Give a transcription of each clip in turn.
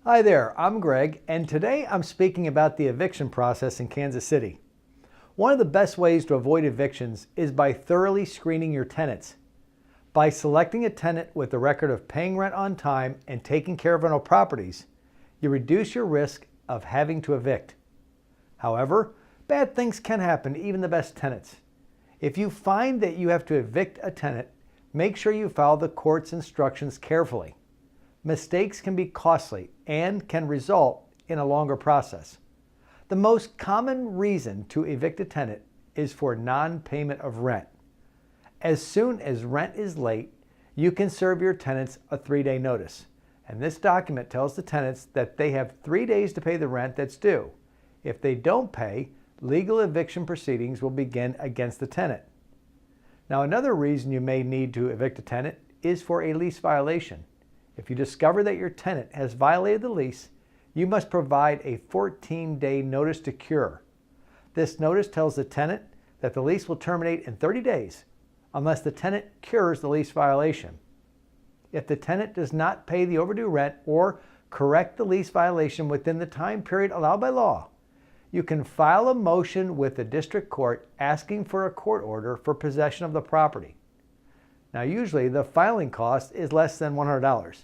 Hi there, I'm Greg, and today I'm speaking about the eviction process in Kansas City. One of the best ways to avoid evictions is by thoroughly screening your tenants. By selecting a tenant with a record of paying rent on time and taking care of rental properties, you reduce your risk of having to evict. However, bad things can happen to even the best tenants. If you find that you have to evict a tenant, make sure you follow the court's instructions carefully. Mistakes can be costly and can result in a longer process. The most common reason to evict a tenant is for non-payment of rent. As soon as rent is late, you can serve your tenants a 3-day notice. And this document tells the tenants that they have 3 days to pay the rent that's due. If they don't pay, legal eviction proceedings will begin against the tenant. Now, another reason you may need to evict a tenant is for a lease violation. If you discover that your tenant has violated the lease, you must provide a 14-day notice to cure. This notice tells the tenant that the lease will terminate in 30 days unless the tenant cures the lease violation. If the tenant does not pay the overdue rent or correct the lease violation within the time period allowed by law, you can file a motion with the district court asking for a court order for possession of the property. Now, usually the filing cost is less than $100.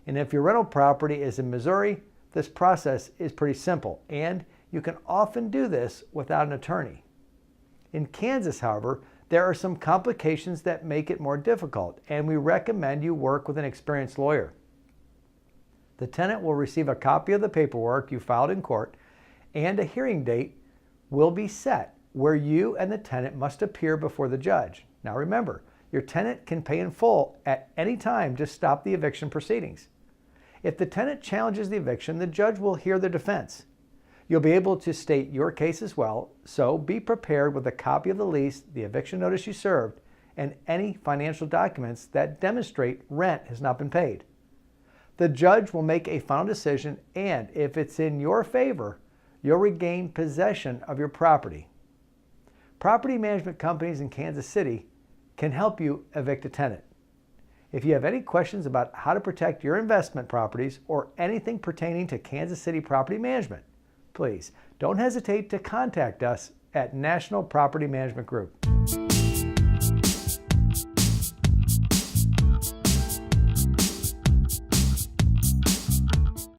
And if your rental property is in Missouri, this process is pretty simple, and you can often do this without an attorney. In Kansas, however, there are some complications that make it more difficult, and we recommend you work with an experienced lawyer. The tenant will receive a copy of the paperwork you filed in court, and a hearing date will be set where you and the tenant must appear before the judge. Now remember, your tenant can pay in full at any time to stop the eviction proceedings. If the tenant challenges the eviction, the judge will hear the defense. You'll be able to state your case as well, so be prepared with a copy of the lease, the eviction notice you served, and any financial documents that demonstrate rent has not been paid. The judge will make a final decision, and if it's in your favor, you'll regain possession of your property. Property management companies in Kansas City can help you evict a tenant. If you have any questions about how to protect your investment properties or anything pertaining to Kansas City property management, please don't hesitate to contact us at National Property Management Group.